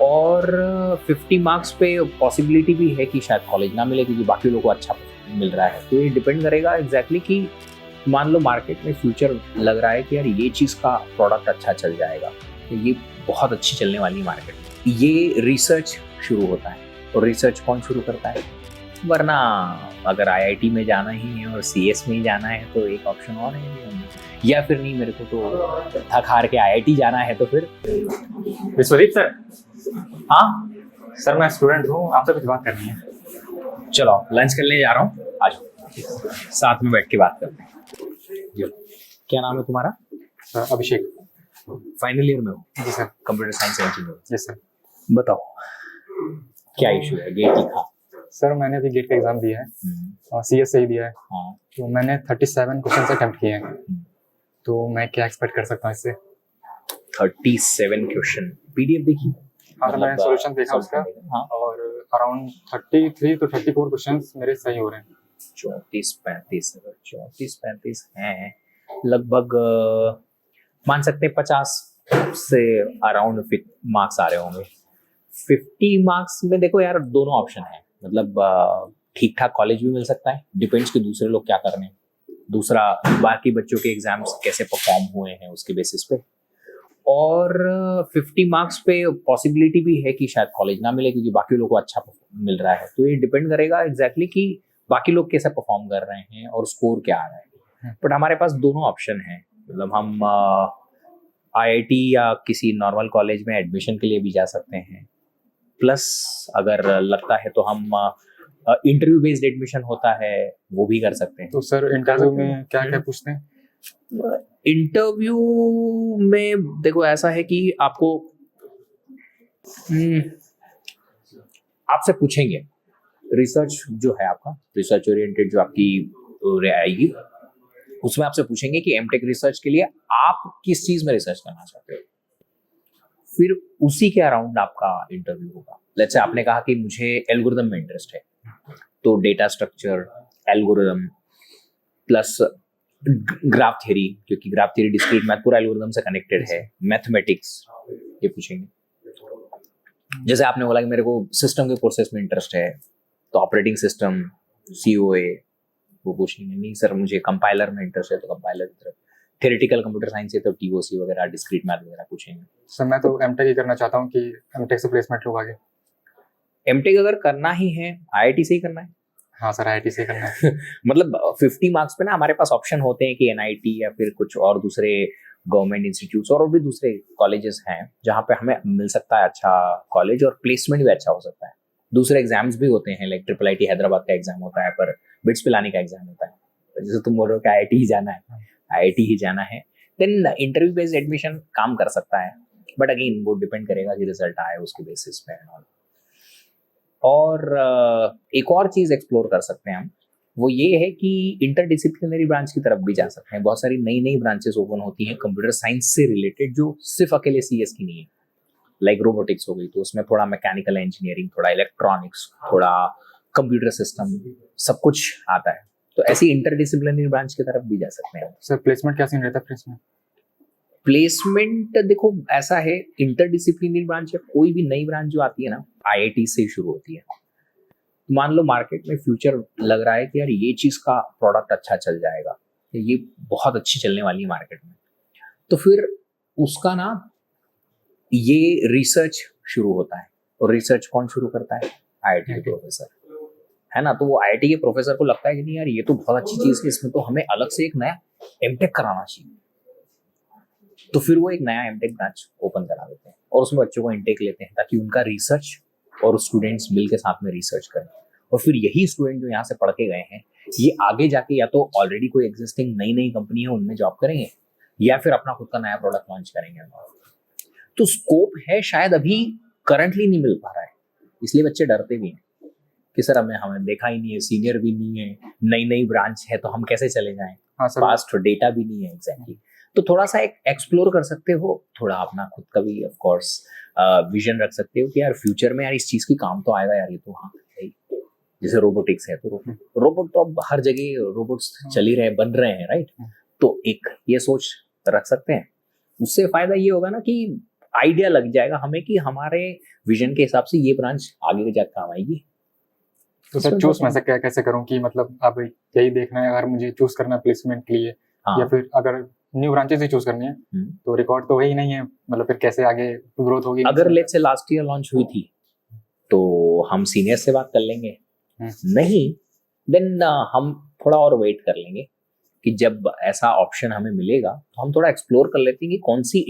और 50 मार्क्स पे पॉसिबिलिटी भी है कि शायद कॉलेज ना मिले क्योंकि बाकी लोगों को अच्छा मिल रहा है। तो ये डिपेंड करेगा एग्जैक्टली कि मान लो मार्केट में फ्यूचर लग रहा है कि यार ये चीज़ का प्रोडक्ट अच्छा चल जाएगा, तो ये बहुत अच्छी चलने वाली मार्केट। ये रिसर्च शुरू होता है और रिसर्च कौन शुरू करता है? वरना अगर आईआईटी में जाना ही है और सीएस में ही जाना है तो एक ऑप्शन और है, या फिर नहीं मेरे को तो थक हार के आईआईटी जाना है तो फिर विश्वदीप सर। हाँ सर, मैं स्टूडेंट हूँ, आपसे कुछ बात करनी है। चलो लंच करने जा रहा हूँ, आ जाओ साथ में बैठ के बात करते हैं। क्या नाम है तुम्हारा? अभिषेक। फाइनल ईयर में हो? जी सर। Computer science engineer. जी सर। बताओ क्या इशू है? गेट लिखा? सर मैंने अभी गेट का एग्जाम दिया है और सीएस से ही दिया है। हाँ। तो मैंने 37 क्वेश्चन अटेम्प्ट किए हैं, तो मैं क्या एक्सपेक्ट कर सकता हूँ इससे? 37 क्वेश्चन पीडीएफ देखी? हाँ, मैंने सॉल्यूशन देखा उसका। हाँ। और अराउंड 33 to 34 क्वेश्चंस मेरे सही हो रहे हैं। 34-35 हैं लगभग, मान सकते हैं 50 से अराउंड मार्क्स आ रहे होंगे। 50 मार्क्स में देखो यार दोनों ऑप्शन है, मतलब ठीक ठाक कॉलेज भी मिल सकता है, डिपेंड्स कि दूसरे लोग क्या कर रहे हैं, दूसरा बाकी बच्चों के एग्जाम्स कैसे परफॉर्म हुए हैं उसके बेसिस पे। और 50 मार्क्स पे पॉसिबिलिटी भी है कि शायद कॉलेज ना मिले क्योंकि बाकी लोगों को अच्छा मिल रहा है। तो ये डिपेंड करेगा एग्जैक्टली कि बाकी लोग कैसे परफॉर्म कर रहे हैं और स्कोर क्या आ रहा है। बट हमारे पास दोनों ऑप्शन हैं, मतलब हम आईआईटी या किसी नॉर्मल कॉलेज में एडमिशन के लिए भी जा सकते हैं, प्लस अगर लगता है तो हम इंटरव्यू बेस्ड एडमिशन होता है वो भी कर सकते हैं। तो सर इंटरव्यू में क्या क्या पूछते हैं? इंटरव्यू में देखो ऐसा है कि आपको आपसे पूछेंगे, रिसर्च जो है आपका, रिसर्च ओरिएंटेड जो आपकी आएगी उसमें आपसे पूछेंगे कि एमटेक रिसर्च के लिए आप किस चीज में रिसर्च करना चाहते हो, फिर उसी के अराउंड आपका इंटरव्यू होगा। लेट्स से आपने कहा कि मुझे एल्गोरिदम में इंटरेस्ट है, तो data structure, algorithm plus graph theory, क्योंकि ग्राफ थ्योरी डिस्क्रीट मैथ पूरा एल्गोरिदम से कनेक्टेड है, मैथमेटिक्स, ये पूछेंगे। जैसे आपने बोला कि मेरे को सिस्टम के कोर्सेज में इंटरेस्ट है, तो ऑपरेटिंग सिस्टम, सीओए, वो पूछेंगे। नहीं सर मुझे कंपाइलर में इंटरेस्ट है तो कंपाइलर की तरफ, थ्योरेटिकल कंप्यूटर साइंस है तो टीओसी वगैरह, डिस्क्रीट मैथ वगैरह पूछेंगे। सर मैं तो एमटेक ही करना चाहता हूँ कि एमटेक से प्लेसमेंट लोग आगे। एमटेक अगर करना ही है आईआईटी से ही करना है? हाँ सर, आईआईटी से करना है। मतलब 50 मार्क्स पे ना हमारे पास ऑप्शन होते हैं कि एनआईटी या फिर कुछ और दूसरे गवर्नमेंट इंस्टीट्यूट्स और भी दूसरे कॉलेजेस हैं जहाँ पे हमें मिल सकता है अच्छा कॉलेज और प्लेसमेंट भी अच्छा हो सकता है। दूसरे एग्जाम्स भी होते हैं, लाइक ट्रिपल आईटी हैदराबाद का एग्जाम होता है, पर बिट्स पिलाने का एग्जाम होता है। जैसे तुम बोल रहे हो कि आईआईटी ही जाना है, आईआईटी ही जाना है, देन इंटरव्यू बेस्ड एडमिशन काम कर सकता है, बट अगेन वो डिपेंड करेगा कि रिजल्ट आए उसके बेसिस पे। और एक और चीज एक्सप्लोर कर सकते हैं हम, वो ये है कि इंटरडिसिप्लिनरी ब्रांच की तरफ भी जा सकते हैं। बहुत सारी नई नई ब्रांचेस ओपन होती हैं कंप्यूटर साइंस से रिलेटेड जो सिर्फ अकेले सीएस की नहीं है, लाइक रोबोटिक्स हो गई तो उसमें थोड़ा मैकेनिकल इंजीनियरिंग, थोड़ा इलेक्ट्रॉनिक्स, थोड़ा कंप्यूटर सिस्टम, सब कुछ आता है। तो ऐसी इंटरडिसिप्लिनरी ब्रांच की तरफ भी जा सकते हैं। सर प्लेसमेंट क्या सीन रहता है प्लेसमेंट? प्लेसमेंट देखो ऐसा है, इंटरडिसिप्लिनरी ब्रांच या कोई भी नई ब्रांच जो आती है ना आईआईटी से ही शुरू होती है। मान लो मार्केट में फ्यूचर लग रहा है कि यार ये चीज का प्रोडक्ट अच्छा चल जाएगा, ये बहुत अच्छी चलने वाली है मार्केट में, तो फिर उसका ना ये रिसर्च शुरू होता है। और रिसर्च कौन शुरू करता है? आईआईटी के प्रोफेसर, है ना। तो वो आईआईटी के प्रोफेसर को लगता है कि नहीं यार ये तो बहुत अच्छी चीज है, इसमें तो हमें अलग से एक नया एमटेक कराना चाहिए, तो फिर वो एक नया एमटेक ब्रांच ओपन करा देते हैं और उसमें बच्चों को इनटेक लेते हैं ताकि उनका रिसर्च और स्टूडेंट्स मिल के साथ में रिसर्च करें। और फिर यही स्टूडेंट जो यहाँ से पढ़ के गए हैं ये आगे जाके या तो ऑलरेडी कोई एग्जिस्टिंग नई नई कंपनी है उनमें जॉब करेंगे या फिर अपना खुद का नया प्रोडक्ट लॉन्च करेंगे। तो स्कोप है, शायद अभी करंटली नहीं मिल पा रहा है, इसलिए बच्चे डरते भी हैं कि सर हमें देखा ही नहीं है, सीनियर भी नहीं है, नई नई ब्रांच है तो हम कैसे चले जाएं, पास्ट डेटा भी नहीं है एग्जैक्टली। तो थोड़ा सा एक एक्सप्लोर कर सकते हो, थोड़ा अपना खुद का भी ऑफ कोर्स विजन रख सकते हो कि यार फ्यूचर में यार इस चीज की काम तो आएगा यार, ये तो हाँ है। जैसे रोबोटिक्स है तो रोबोट तो अब हर जगह रोबोट्स चल ही रहे, बन रहे हैं, राइट। तो एक ये सोच रख सकते हैं, उससे फायदा ये होगा ना कि आइडिया लग जाएगा हमें कि हमारे विजन के हिसाब से ये ब्रांच आगे जाकर काम आएगी। तो सर चूज मैं क्या कैसे करूं कि मतलब अब यही देखना है, अगर मुझे चूज करना है प्लेसमेंट के लिए, या फिर अगर न्यू ब्रांचेस ही चूज करनी है तो रिकॉर्ड तो वही नहीं है, मतलब फिर कैसे आगे ग्रोथ होगी? अगर let's say last year launch हुई थी तो हम सीनियर से बात कर लेंगे, नहीं देन हम थोड़ा और वेट कर लेंगे कि जब ऐसा ऑप्शन हमें मिलेगा तो हम थोड़ा एक्सप्लोर कर लेते हैं कि कौन सी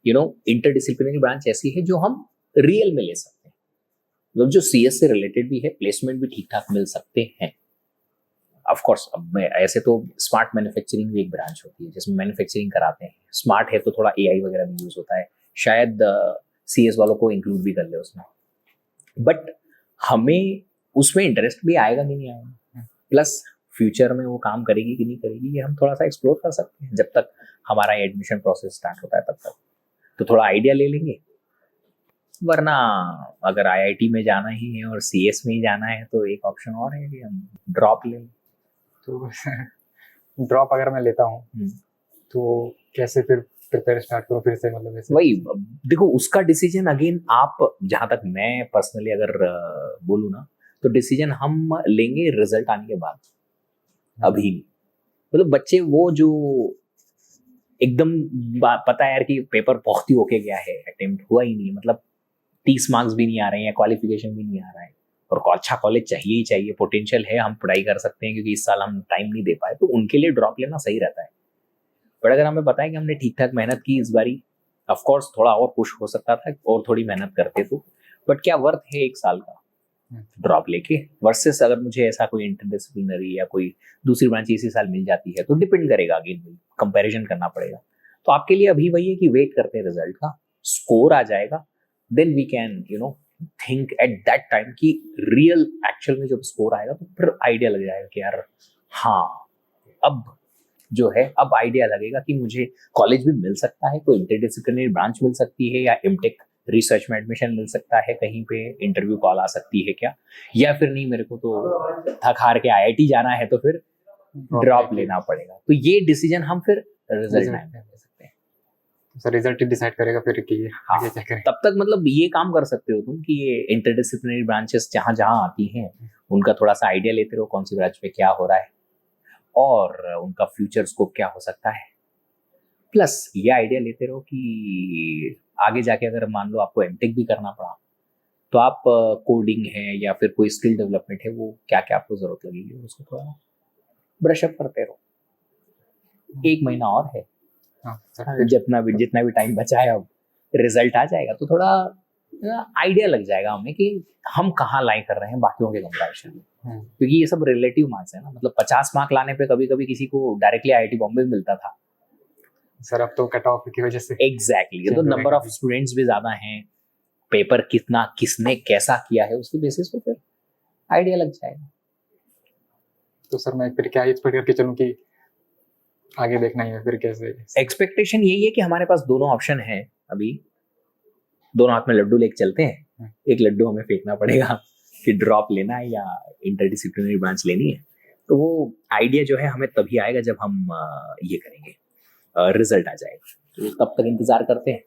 इंटरडिसिप्लिनरी ब्रांच ऐसी है जो हम रियल में ले सकते हैं, मतलब जो सीएस से रिलेटेड भी है, प्लेसमेंट भी ठीक ठाक मिल सकते हैं। ऑफ कोर्स अब मैं ऐसे तो स्मार्ट मैन्युफैक्चरिंग भी एक ब्रांच होती है जिसमें मैन्युफैक्चरिंग कराते हैं, स्मार्ट है तो थोड़ा एआई वगैरह भी यूज होता है, शायद सीएस वालों को इंक्लूड भी कर ले उसमें, बट हमें उसमें इंटरेस्ट भी आएगा कि नहीं आएगा, प्लस फ्यूचर में वो काम करेगी कि नहीं करेगी, ये हम थोड़ा सा एक्सप्लोर कर सकते हैं जब तक हमारा एडमिशन प्रोसेस स्टार्ट होता है तब तक, तो थोड़ा आइडिया ले लेंगे। वरना अगर आईआईटी में जाना ही है और सीएस में ही जाना है तो एक ऑप्शन और है कि हम ड्रॉप ले लें। तो ड्रॉप अगर मैं लेता हूँ तो कैसे फिर प्रिपेयर स्टार्ट करूँ फिर से, मतलब ऐसे? वही देखो उसका डिसीजन अगेन आप, जहाँ तक मैं पर्सनली अगर बोलूँ ना तो डिसीजन हम लेंगे रिजल्ट आने के बाद, अभी नहीं। मतलब बच्चे वो जो एकदम पता है यार कि पेपर बहुत ही ओके गया है, अटेम्प्ट हुआ ही नहीं, मतलब 30 मार्क्स भी नहीं आ रहे हैं, क्वालिफिकेशन भी नहीं आ रहा है और अच्छा कॉलेज चाहिए ही चाहिए, पोटेंशियल है, हम पढ़ाई कर सकते हैं क्योंकि इस साल हम टाइम नहीं दे पाए, तो उनके लिए ड्रॉप लेना सही रहता है। बट अगर हमें पता है कि हमने ठीक ठाक मेहनत की इस बारी, ऑफकोर्स थोड़ा और पुश हो सकता था और थोड़ी मेहनत करते तो, बट क्या वर्थ है एक साल का ड्रॉप लेके, वर्सेस अगर मुझे ऐसा कोई इंटरडिसिप्लिनरी या कोई दूसरी ब्रांच इसी साल मिल जाती है, तो डिपेंड करेगा, अगेन कंपैरिजन करना पड़ेगा। तो आपके लिए अभी वही है कि वेट करते हैं रिजल्ट का, स्कोर आ जाएगा, then we can think at that time कि रियल एक्चुअल में जब स्कोर आएगा तो फिर आइडिया लग जाएगा कि यार हाँ अब जो है, अब आइडिया लगेगा कि मुझे कॉलेज भी मिल सकता है, कोई इंटरडिसिप्लिनरी ब्रांच मिल सकती है, या एमटेक रिसर्च में एडमिशन मिल सकता है, कहीं पे इंटरव्यू कॉल आ सकती है क्या, या फिर नहीं मेरे को तो थक हार के आईआईटी जाना है तो फिर ड्रॉप लेना पड़ेगा। तो ये डिसीजन हम फिर रिजल्ट टाइम पे ले सकते हैं। सर रिजल्ट ही डिसाइड करेगा फिर कि आगे क्या करें। तब तक मतलब ये काम कर सकते हो तुम कि ये इंटरडिसिप्लिनरी ब्रांचेस जहाँ जहाँ आती हैं उनका थोड़ा सा आइडिया लेते रहो, कौन सी ब्रांच पे क्या हो रहा है और उनका फ्यूचर स्कोप क्या हो सकता है, प्लस ये आइडिया लेते रहो कि आगे जाके अगर मान लो आपको एमटेक भी करना पड़ा तो आप कोडिंग है या फिर कोई स्किल डेवलपमेंट है, वो क्या क्या आपको जरूरत लगेगी उसको थोड़ा ब्रश अप करते रहो। 1 महीना और है, जितना भी टाइम बचा है, अब रिजल्ट आ जाएगा तो थोड़ा आइडिया लग जाएगा हमें कि हम कहाँ लाई कर रहे हैं बाकियों के कंपैरिजन में, क्योंकि ये सब रिलेटिव मार्क्स है ना, मतलब 50 मार्क लाने पे कभी कभी किसी को डायरेक्टली आईआईटी बॉम्बे में मिलता था सर, अब तो कट ऑफ की वजह से एग्जैक्टली तो नंबर ऑफ स्टूडेंट्स भी ज्यादा हैं, पेपर कितना किसने कैसा किया है उसके बेसिस पे फिर आइडिया लग जाएगा। तो सर मैं फिर क्या एक्सपेक्ट करके चलूं कि आगे देखना ही है फिर कैसे? एक्सपेक्टेशन यही है कि हमारे पास दोनों ऑप्शन है, अभी दोनों हाथ में लड्डू लेके चलते हैं, एक लड्डू हमें फेंकना पड़ेगा कि ड्रॉप लेना है या इंटरडिसिप्लिनरी ब्रांच लेनी है, तो वो आइडिया जो है हमें तभी आएगा जब हम ये करेंगे, रिजल्ट आ जाएगा, तो तब तक इंतजार करते हैं।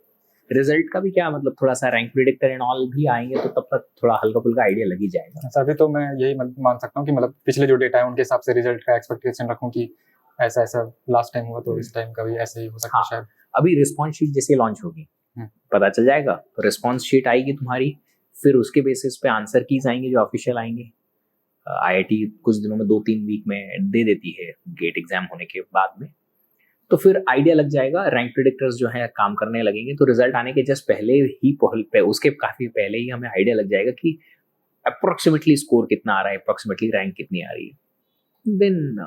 रिजल्ट का भी क्या मतलब, थोड़ा सा रैंक प्रेडिक्टर एंड ऑल भी आएंगे तो तब तक थोड़ा हल्का फुल्का आइडिया लग ही जाएगा। सर अभी तो मैं यही मान सकता हूँ कि मतलब पिछले जो डेटा है उनके हिसाब से रिजल्ट का एक्सपेक्टेशन रखूँ कि ऐसा ऐसा लास्ट टाइम हुआ तो इस टाइम का भी ऐसे ही हो सकता है शायद। अभी रिस्पॉन्स शीट जैसे लॉन्च होगी पता चल जाएगा, तो रिस्पॉन्स शीट आएगी तुम्हारी, फिर उसके बेसिस पे आंसर कीज आएंगे जो ऑफिशियल आएंगे। आईआईटी कुछ दिनों में 2-3 वीक में दे देती है गेट एग्जाम होने के बाद में, तो फिर आइडिया लग जाएगा, रैंक प्रेडिक्टर्स जो है काम करने लगेंगे, तो रिजल्ट आने के जस्ट पहले ही उसके काफी पहले ही हमें आइडिया लग जाएगा कि अप्रोक्सीमेटली स्कोर कितना आ रहा है, अप्रोक्सीमेटली रैंक कितनी आ रही है, then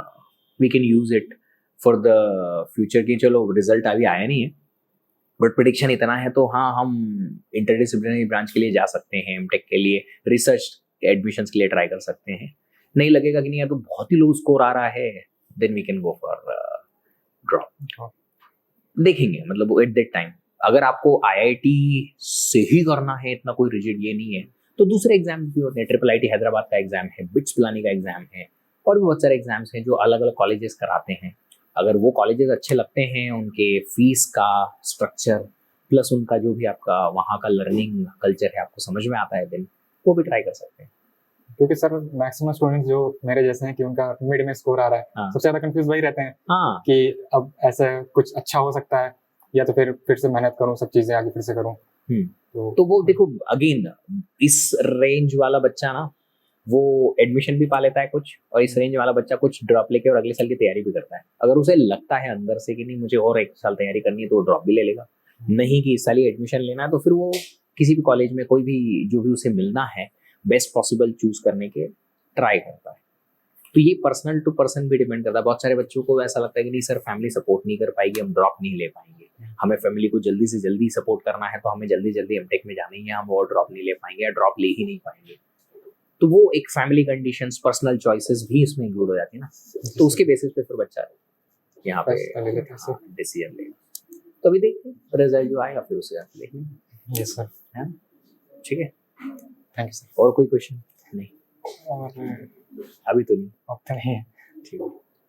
we can use it for the future की चलो रिजल्ट अभी आया नहीं है बट प्रेडिक्शन इतना है तो हाँ हम इंटरडिसिप्लिनरी ब्रांच के लिए जा सकते हैं, एमटेक के लिए रिसर्च एडमिशंस के लिए ट्राई कर सकते हैं। नहीं लगेगा कि नहीं यार तो बहुत ही लो स्कोर आ रहा है, then we can go for drop. देखेंगे मतलब एट दैट टाइम, अगर आपको आईआईटी से ही करना है, इतना कोई रिजिड ये नहीं है, तो दूसरे एग्जाम भी होते हैं, IIIT हैदराबाद का एग्जाम है, बिट्स पिलानी का एग्जाम है, और भी बहुत सारे एग्जाम्स हैं जो अलग अलग कॉलेजेस कराते हैं। अगर वो कॉलेजेस अच्छे लगते हैं, उनके फीस का स्ट्रक्चर प्लस उनका जो भी आपका वहाँ का लर्निंग कल्चर है आपको समझ में आता है, देन वो भी ट्राई कर सकते हैं। क्योंकि सर मैक्सिमम स्टूडेंट्स जो मेरे जैसे हैं कि उनका मिड में स्कोर आ रहा है, हाँ। सबसे ज्यादा कंफ्यूज वही रहते हैं हाँ कि अब ऐसा कुछ अच्छा हो सकता है या तो फिर से मेहनत करूं, सब चीजें आगे फिर से करूं। तो वो देखो अगेन इस रेंज वाला बच्चा ना वो एडमिशन भी पा लेता है कुछ, और इस रेंज वाला बच्चा कुछ ड्रॉप लेके और अगले साल की तैयारी भी करता है। अगर उसे लगता है अंदर से कि नहीं मुझे और एक साल तैयारी करनी है तो वो ड्रॉप भी ले लेगा, नहीं कि इस साल ही एडमिशन लेना है तो फिर वो किसी भी कॉलेज में कोई भी जो भी उसे मिलना है बेस्ट पॉसिबल चूज करने के ट्राई करता है। तो ये पर्सनल टू पर्सन भी डिपेंड करता है। बहुत सारे बच्चों को ऐसा लगता है कि नहीं सर फैमिली सपोर्ट नहीं कर पाएगी, हम ड्रॉप नहीं ले पाएंगे, हमें फैमिली को जल्दी से जल्दी सपोर्ट करना है तो हमें जल्दी जल्दी एमटेक में जाना ही है, हम और ड्रॉप नहीं ले पाएंगे या ड्रॉप ले ही नहीं पाएंगे। तो वो एक फैमिली कंडीशंस, पर्सनल चॉइसेस भी इसमें इंक्लूड हो जाती है ना, तो उसके बेसिस पे फिर बच्चा यहाँ पे डिसीजन लेगा। तो अभी देखते हैं रिजल्ट जो आएगा फिर उसके बाद लेंगे। Yes sir. है ठीक है, थैंक यू सर। और कोई क्वेश्चन नहीं? और अभी तो नहीं, अब तो नहीं है। ठीक है।